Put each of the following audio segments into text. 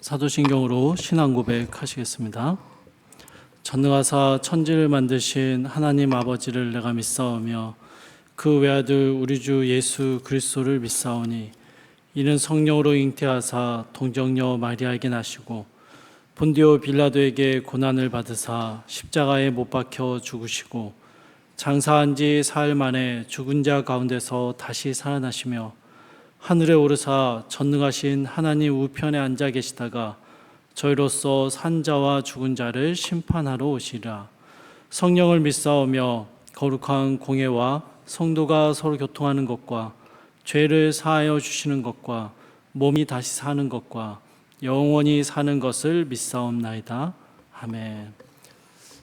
사도신경으로 신앙 고백하시겠습니다. 전능하사 천지를 만드신 하나님 아버지를 내가 믿사오며 그 외아들 우리 주 예수 그리스도를 믿사오니 이는 성령으로 잉태하사 동정녀 마리아에게 나시고 본디오 빌라도에게 고난을 받으사 십자가에 못 박혀 죽으시고 장사한 지 사흘 만에 죽은 자 가운데서 다시 살아나시며 하늘에 오르사 전능하신 하나님 우편에 앉아 계시다가 저희로서 산 자와 죽은 자를 심판하러 오시리라. 성령을 믿사오며 거룩한 공예와 성도가 서로 교통하는 것과 죄를 사하여 주시는 것과 몸이 다시 사는 것과 영원히 사는 것을 믿사옵나이다. 아멘.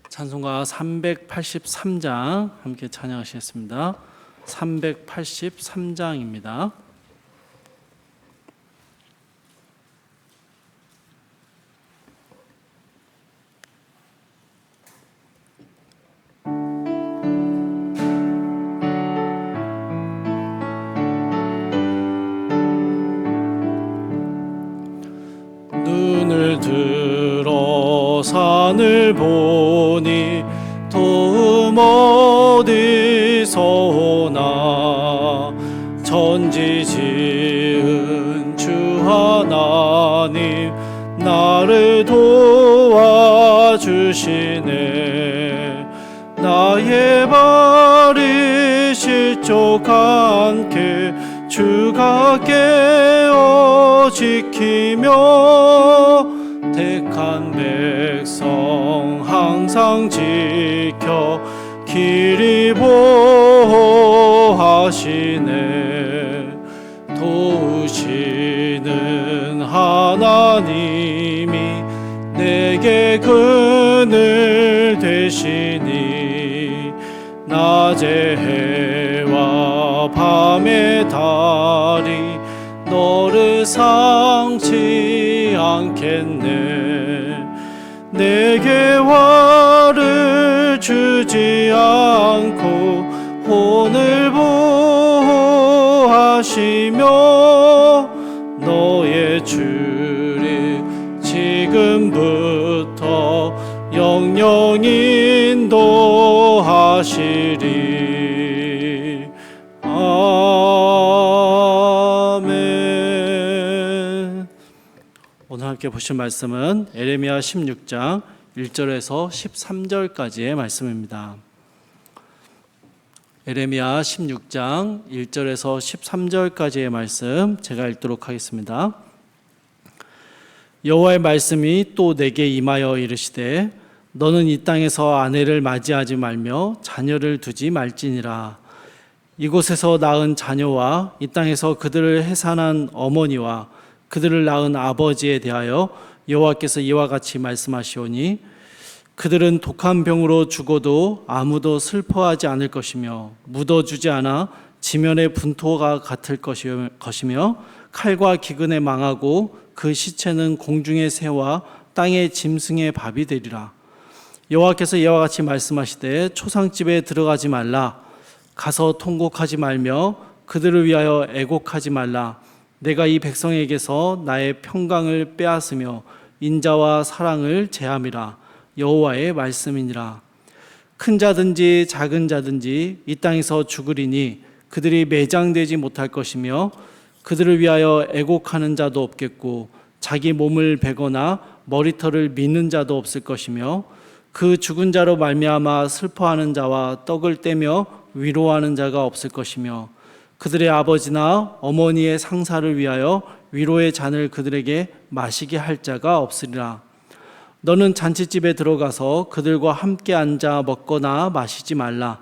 찬송가 383장 함께 찬양하시겠습니다. 383장입니다. 눈을 들어 산을 보니 도움 어디서 오나 천지 지은 주 하나님 나를 도와주시네. 나의 발이 실족 않게 주가 깨어 지키며 택한 백성 항상 지켜 길이 보호하시네. 도우시는 하나님이 내게 그늘 되시니 낮에 해와 밤의 달이 너를 상치 않겠네. 내게 화를 주지 않고 혼을 보호하시며 너의 주를 지금부터 영영 인도하시리. 아멘. 오늘 함께 보실 말씀은 에레미야 16장 1절에서 13절까지의 말씀입니다. 에레미야 16장 1절에서 13절까지의 말씀 제가 읽도록 하겠습니다. 여호와의 말씀이 또 내게 임하여 이르시되 너는 이 땅에서 아내를 맞이하지 말며 자녀를 두지 말지니라. 이곳에서 낳은 자녀와 이 땅에서 그들을 해산한 어머니와 그들을 낳은 아버지에 대하여 여호와께서 이와 같이 말씀하시오니 그들은 독한 병으로 죽어도 아무도 슬퍼하지 않을 것이며 묻어주지 않아 지면의 분토가 같을 것이며 칼과 기근에 망하고 그 시체는 공중의 새와 땅의 짐승의 밥이 되리라. 여호와께서 이와 같이 말씀하시되 초상집에 들어가지 말라. 가서 통곡하지 말며 그들을 위하여 애곡하지 말라. 내가 이 백성에게서 나의 평강을 빼앗으며 인자와 사랑을 제함이라. 여호와의 말씀이니라. 큰 자든지 작은 자든지 이 땅에서 죽으리니 그들이 매장되지 못할 것이며 그들을 위하여 애곡하는 자도 없겠고 자기 몸을 베거나 머리털을 미는 자도 없을 것이며 그 죽은 자로 말미암아 슬퍼하는 자와 떡을 떼며 위로하는 자가 없을 것이며 그들의 아버지나 어머니의 상사를 위하여 위로의 잔을 그들에게 마시게 할 자가 없으리라. 너는 잔치집에 들어가서 그들과 함께 앉아 먹거나 마시지 말라.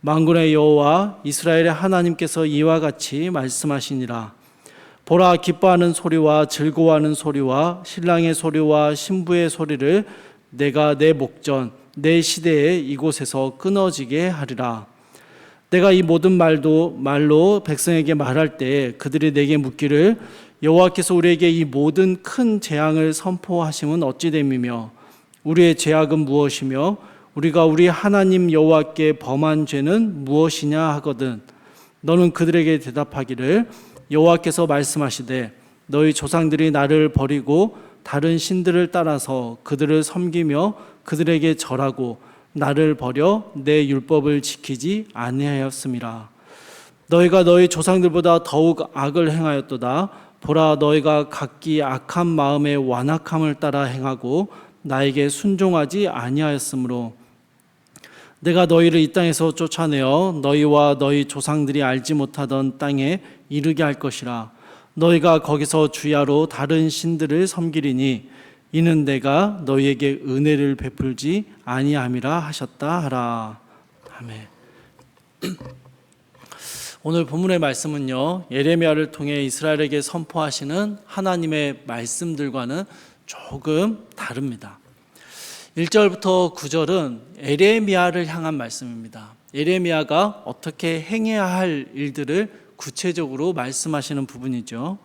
만군의 여호와 이스라엘의 하나님께서 이와 같이 말씀하시니라. 보라, 기뻐하는 소리와 즐거워하는 소리와 신랑의 소리와 신부의 소리를 내가 내 목전 내 시대에 이곳에서 끊어지게 하리라. 내가 이 모든 말로 백성에게 말할 때 그들이 내게 묻기를 여호와께서 우리에게 이 모든 큰 재앙을 선포하심은 어찌 됨이며 우리의 죄악은 무엇이며 우리가 우리 하나님 여호와께 범한 죄는 무엇이냐 하거든 너는 그들에게 대답하기를 여호와께서 말씀하시되 너희 조상들이 나를 버리고 다른 신들을 따라서 그들을 섬기며 그들에게 절하고 나를 버려 내 율법을 지키지 아니하였음이라. 너희가 너희 조상들보다 더욱 악을 행하였도다. 보라, 너희가 각기 악한 마음의 완악함을 따라 행하고 나에게 순종하지 아니하였으므로 내가 너희를 이 땅에서 쫓아내어 너희와 너희 조상들이 알지 못하던 땅에 이르게 할 것이라. 너희가 거기서 주야로 다른 신들을 섬기리니 이는 내가 너희에게 은혜를 베풀지 아니함이라 하셨다 하라. 아멘. 오늘 본문의 말씀은요, 예레미야를 통해 이스라엘에게 선포하시는 하나님의 말씀들과는 조금 다릅니다. 1절부터 9절은 예레미야를 향한 말씀입니다. 예레미야가 어떻게 행해야 할 일들을 구체적으로 말씀하시는 부분이죠.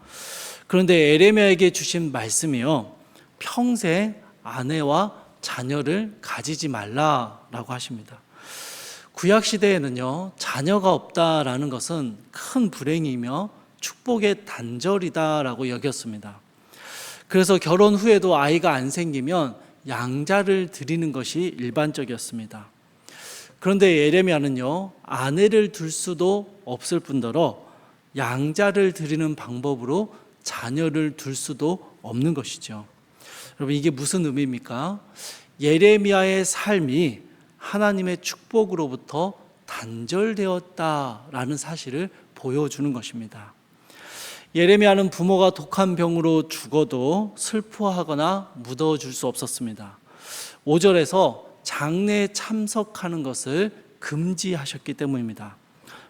그런데 예레미야에게 주신 말씀이요, 평생 아내와 자녀를 가지지 말라라고 하십니다. 구약 시대에는요, 자녀가 없다라는 것은 큰 불행이며 축복의 단절이다라고 여겼습니다. 그래서 결혼 후에도 아이가 안 생기면 양자를 드리는 것이 일반적이었습니다. 그런데 예레미야는요, 아내를 둘 수도 없을 뿐더러 양자를 드리는 방법으로 자녀를 둘 수도 없는 것이죠. 여러분, 이게 무슨 의미입니까? 예레미야의 삶이 하나님의 축복으로부터 단절되었다라는 사실을 보여주는 것입니다. 예레미야는 부모가 독한 병으로 죽어도 슬퍼하거나 묻어줄 수 없었습니다. 5절에서 장례에 참석하는 것을 금지하셨기 때문입니다.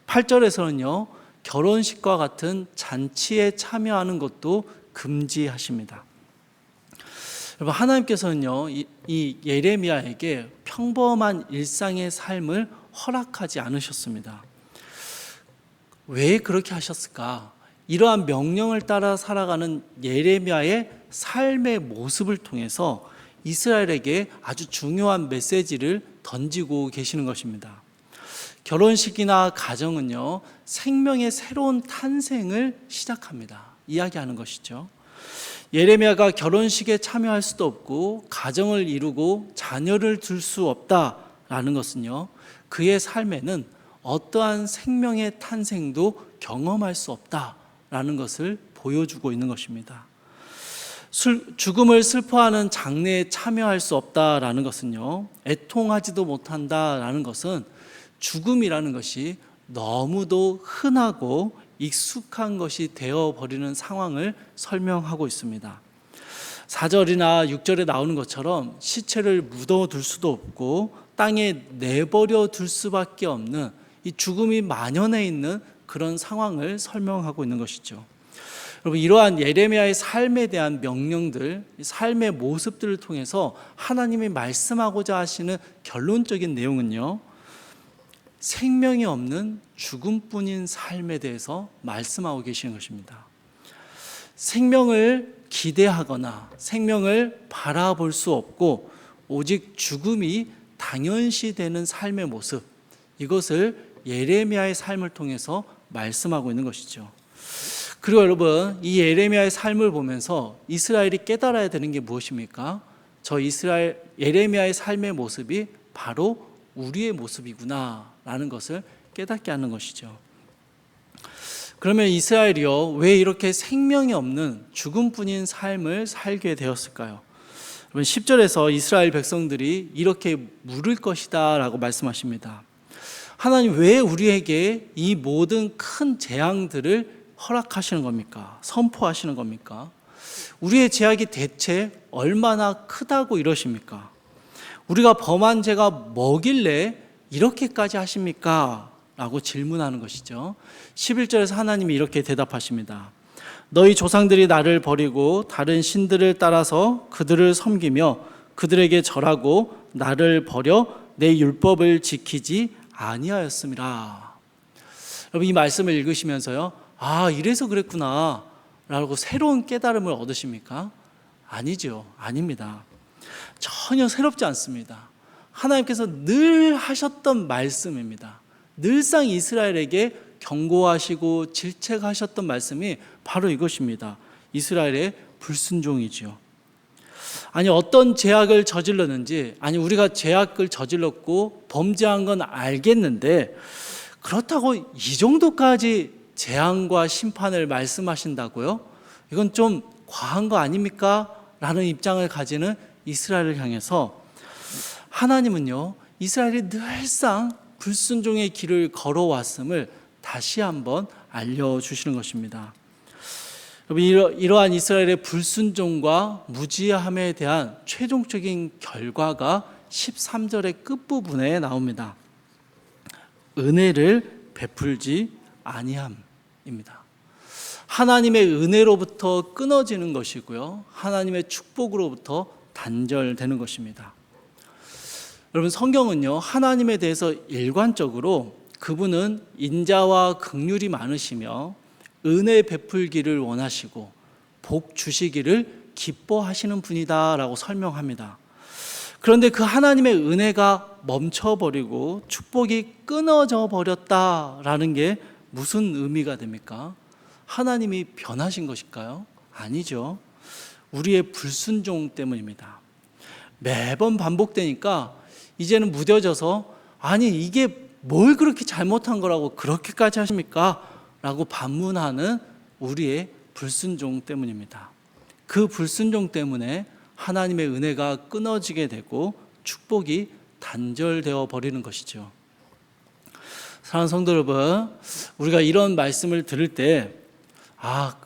8절에서는요, 결혼식과 같은 잔치에 참여하는 것도 금지하십니다. 여러분, 하나님께서는요, 이 예레미야에게 평범한 일상의 삶을 허락하지 않으셨습니다. 왜 그렇게 하셨을까? 이러한 명령을 따라 살아가는 예레미야의 삶의 모습을 통해서 이스라엘에게 아주 중요한 메시지를 던지고 계시는 것입니다. 결혼식이나 가정은요, 생명의 새로운 탄생을 시작합니다. 이야기하는 것이죠. 예레미야가 결혼식에 참여할 수도 없고 가정을 이루고 자녀를 둘 수 없다라는 것은요, 그의 삶에는 어떠한 생명의 탄생도 경험할 수 없다라는 것을 보여주고 있는 것입니다. 죽음을 슬퍼하는 장례에 참여할 수 없다라는 것은요, 애통하지도 못한다라는 것은 죽음이라는 것이 너무도 흔하고 익숙한 것이 되어버리는 상황을 설명하고 있습니다. 4절이나 6절에 나오는 것처럼 시체를 묻어둘 수도 없고 땅에 내버려 둘 수밖에 없는 이 죽음이 만연해 있는 그런 상황을 설명하고 있는 것이죠. 여러분, 이러한 예레미야의 삶에 대한 명령들, 삶의 모습들을 통해서 하나님이 말씀하고자 하시는 결론적인 내용은요, 생명이 없는 죽음뿐인 삶에 대해서 말씀하고 계시는 것입니다. 생명을 기대하거나 생명을 바라볼 수 없고 오직 죽음이 당연시되는 삶의 모습, 이것을 예레미야의 삶을 통해서 말씀하고 있는 것이죠. 그리고 여러분, 이 예레미야의 삶을 보면서 이스라엘이 깨달아야 되는 게 무엇입니까? 예레미야의 삶의 모습이 바로 우리의 모습이구나 라는 것을 깨닫게 하는 것이죠. 그러면 이스라엘이요, 왜 이렇게 생명이 없는 죽음뿐인 삶을 살게 되었을까요? 10절에서 이스라엘 백성들이 이렇게 물을 것이다 라고 말씀하십니다. 하나님, 왜 우리에게 이 모든 큰 재앙들을 허락하시는 겁니까? 선포하시는 겁니까? 우리의 죄악이 대체 얼마나 크다고 이러십니까? 우리가 범한 죄가 뭐길래 이렇게까지 하십니까? 라고 질문하는 것이죠. 11절에서 하나님이 이렇게 대답하십니다. 너희 조상들이 나를 버리고 다른 신들을 따라서 그들을 섬기며 그들에게 절하고 나를 버려 내 율법을 지키지 아니하였음이라. 여러분, 이 말씀을 읽으시면서요, 아, 이래서 그랬구나 라고 새로운 깨달음을 얻으십니까? 아니죠. 아닙니다. 전혀 새롭지 않습니다. 하나님께서 늘 하셨던 말씀입니다. 늘상 이스라엘에게 경고하시고 질책하셨던 말씀이 바로 이것입니다. 이스라엘의 불순종이죠. 아니 어떤 죄악을 저질렀는지, 아니 우리가 죄악을 저질렀고 범죄한 건 알겠는데 그렇다고 이 정도까지 재앙과 심판을 말씀하신다고요? 이건 좀 과한 거 아닙니까? 라는 입장을 가지는 이스라엘을 향해서 하나님은요, 이스라엘이 늘상 불순종의 길을 걸어왔음을 다시 한번 알려주시는 것입니다. 여러분, 이러한 이스라엘의 불순종과 무지함에 대한 최종적인 결과가 13절의 끝부분에 나옵니다. 은혜를 베풀지 아니함입니다. 하나님의 은혜로부터 끊어지는 것이고요, 하나님의 축복으로부터 단절되는 것입니다. 여러분, 성경은요, 하나님에 대해서 일관적으로 그분은 인자와 긍휼이 많으시며 은혜 베풀기를 원하시고 복 주시기를 기뻐하시는 분이다라고 설명합니다. 그런데 그 하나님의 은혜가 멈춰버리고 축복이 끊어져 버렸다라는 게 무슨 의미가 됩니까? 하나님이 변하신 것일까요? 아니죠. 우리의 불순종 때문입니다. 매번 반복되니까 이제는 무뎌져서, 아니 이게 뭘 그렇게 잘못한 거라고 그렇게까지 하십니까? 라고 반문하는 우리의 불순종 때문입니다. 그 불순종 때문에 하나님의 은혜가 끊어지게 되고 축복이 단절되어 버리는 것이죠. 사랑하는 성도 여러분, 우리가 이런 말씀을 들을 때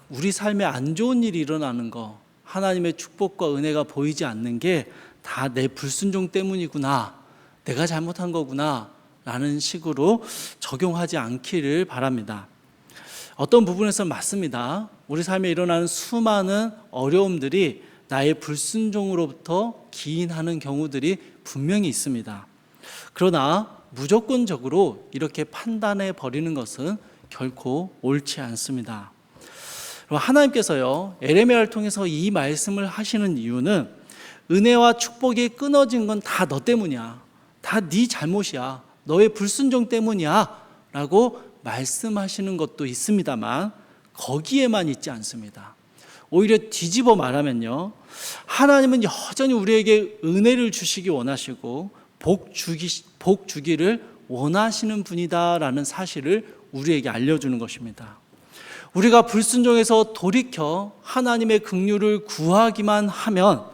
우리 삶에 안 좋은 일이 일어나는 거, 하나님의 축복과 은혜가 보이지 않는 게 다 내 불순종 때문이구나, 내가 잘못한 거구나 라는 식으로 적용하지 않기를 바랍니다. 어떤 부분에서 맞습니다. 우리 삶에 일어나는 수많은 어려움들이 나의 불순종으로부터 기인하는 경우들이 분명히 있습니다. 그러나 무조건적으로 이렇게 판단해 버리는 것은 결코 옳지 않습니다. 하나님께서요, 에레미야를 통해서 이 말씀을 하시는 이유는 은혜와 축복이 끊어진 건 다 너 때문이야, 다 네 잘못이야, 너의 불순종 때문이야 라고 말씀하시는 것도 있습니다만 거기에만 있지 않습니다. 오히려 뒤집어 말하면요, 하나님은 여전히 우리에게 은혜를 주시기 원하시고 복 주기를 원하시는 분이다라는 사실을 우리에게 알려주는 것입니다. 우리가 불순종해서 돌이켜 하나님의 긍휼을 구하기만 하면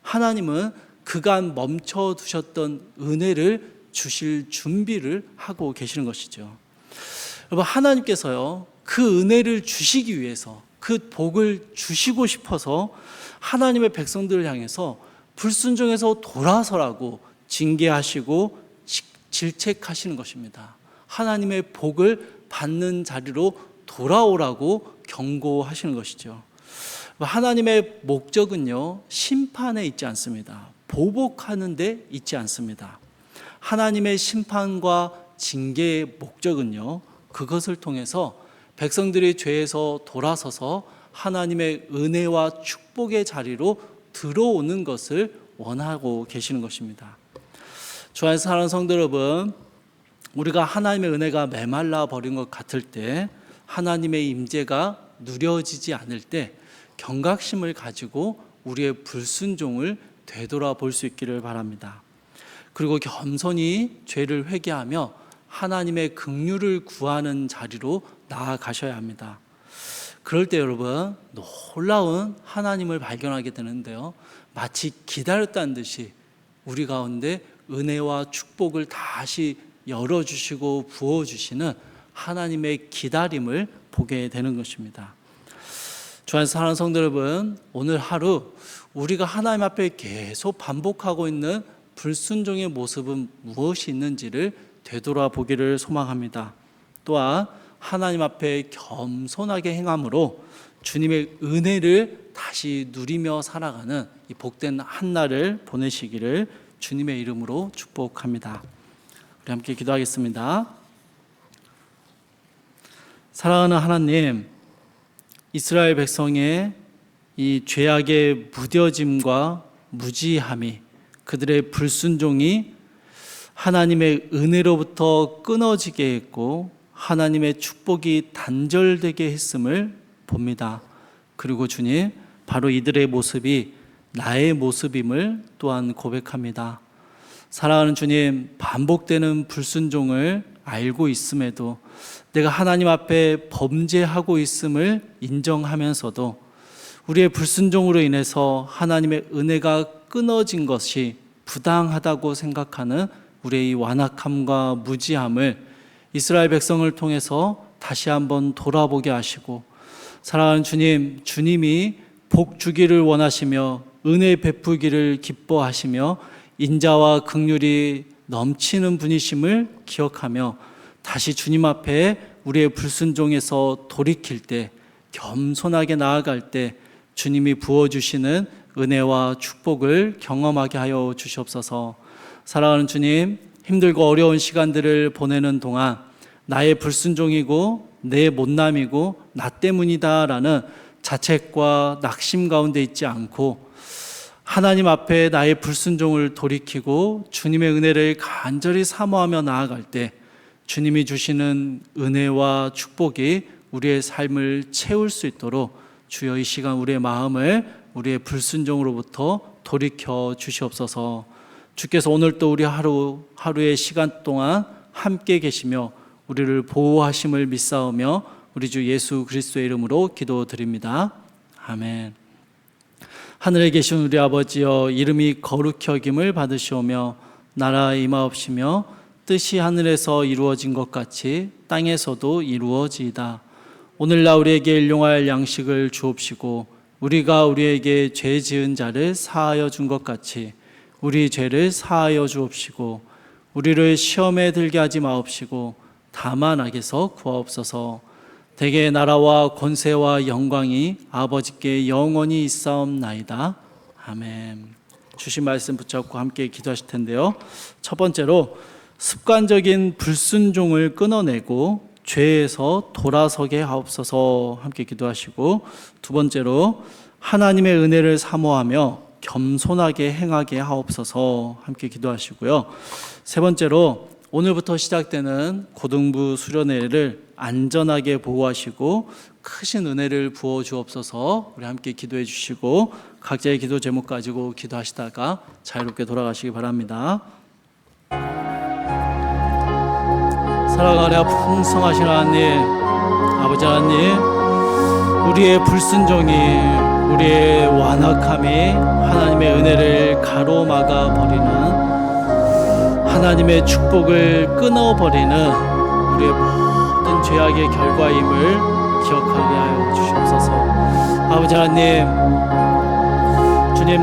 하나님은 그간 멈춰두셨던 은혜를 주실 준비를 하고 계시는 것이죠. 여러분, 하나님께서요, 그 은혜를 주시기 위해서, 그 복을 주시고 싶어서 하나님의 백성들을 향해서 불순종해서 돌아서라고 징계하시고 질책하시는 것입니다. 하나님의 복을 받는 자리로 돌아오라고 경고하시는 것이죠. 하나님의 목적은요, 심판에 있지 않습니다. 보복하는 데 있지 않습니다. 하나님의 심판과 징계의 목적은요, 그것을 통해서 백성들이 죄에서 돌아서서 하나님의 은혜와 축복의 자리로 들어오는 것을 원하고 계시는 것입니다. 주 안에서 사랑하는 성도 여러분, 우리가 하나님의 은혜가 메말라 버린 것 같을 때, 하나님의 임재가 누려지지 않을 때 경각심을 가지고 우리의 불순종을 되돌아볼 수 있기를 바랍니다. 그리고 겸손히 죄를 회개하며 하나님의 긍휼을 구하는 자리로 나아가셔야 합니다. 그럴 때 여러분, 놀라운 하나님을 발견하게 되는데요, 마치 기다렸다는 듯이 우리 가운데 은혜와 축복을 다시 열어주시고 부어주시는 하나님의 기다림을 보게 되는 것입니다. 주 안에서 사랑하는 성도 여러분, 오늘 하루 우리가 하나님 앞에 계속 반복하고 있는 불순종의 모습은 무엇이 있는지를 되돌아보기를 소망합니다. 또한 하나님 앞에 겸손하게 행함으로 주님의 은혜를 다시 누리며 살아가는 이 복된 한날을 보내시기를 주님의 이름으로 축복합니다. 우리 함께 기도하겠습니다. 사랑하는 하나님, 이스라엘 백성의 이 죄악의 무뎌짐과 무지함이, 그들의 불순종이 하나님의 은혜로부터 끊어지게 했고 하나님의 축복이 단절되게 했음을 봅니다. 그리고 주님, 바로 이들의 모습이 나의 모습임을 또한 고백합니다. 사랑하는 주님, 반복되는 불순종을 알고 있음에도 내가 하나님 앞에 범죄하고 있음을 인정하면서도 우리의 불순종으로 인해서 하나님의 은혜가 끊어진 것이 부당하다고 생각하는 우리의 이 완악함과 무지함을 이스라엘 백성을 통해서 다시 한번 돌아보게 하시고, 사랑하는 주님, 주님이 복 주기를 원하시며 은혜 베푸기를 기뻐하시며 인자와 긍휼이 넘치는 분이심을 기억하며 다시 주님 앞에 우리의 불순종에서 돌이킬 때, 겸손하게 나아갈 때 주님이 부어주시는 은혜와 축복을 경험하게 하여 주시옵소서. 사랑하는 주님, 힘들고 어려운 시간들을 보내는 동안 나의 불순종이고 내 못남이고 나 때문이다라는 자책과 낙심 가운데 있지 않고 하나님 앞에 나의 불순종을 돌이키고 주님의 은혜를 간절히 사모하며 나아갈 때 주님이 주시는 은혜와 축복이 우리의 삶을 채울 수 있도록 주여 이 시간 우리의 마음을 우리의 불순종으로부터 돌이켜 주시옵소서. 주께서 오늘 또 우리 하루의 시간 동안 함께 계시며 우리를 보호하심을 믿사오며 우리 주 예수 그리스도의 이름으로 기도드립니다. 아멘. 하늘에 계신 우리 아버지여, 이름이 거룩히 여김을 받으시오며 나라 임하옵시며 뜻이 하늘에서 이루어진 것 같이 땅에서도 이루어지이다. 오늘날 우리에게 일용할 양식을 주옵시고 우리가 우리에게 죄 지은 자를 사하여 준 것 같이 우리 죄를 사하여 주옵시고 우리를 시험에 들게 하지 마옵시고 다만 악에서 구하옵소서. 대개 나라와 권세와 영광이 아버지께 영원히 있사옵나이다. 아멘. 주신 말씀 붙잡고 함께 기도하실 텐데요. 첫 번째로 습관적인 불순종을 끊어내고 죄에서 돌아서게 하옵소서 함께 기도하시고, 두 번째로 하나님의 은혜를 사모하며 겸손하게 행하게 하옵소서 함께 기도하시고요. 세 번째로 오늘부터 시작되는 고등부 수련회를 안전하게 보호하시고 크신 은혜를 부어 주옵소서. 우리 함께 기도해 주시고 각자의 기도 제목 가지고 기도하시다가 자유롭게 돌아가시기 바랍니다. 살아가랴 풍성하신 하나님, 아버지 하나님, 우리의 불순종이, 우리의 완악함이 하나님의 은혜를 가로막아 버리는, 하나님의 축복을 끊어버리는 우리의 모든 죄악의 결과임을 기억하게 하여 주시옵소서. 아버지 하나님, 주님,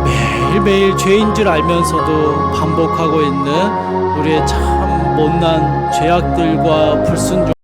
매일매일 죄인 줄 알면서도 반복하고 있는 우리의 참 못난 죄악들과 불순종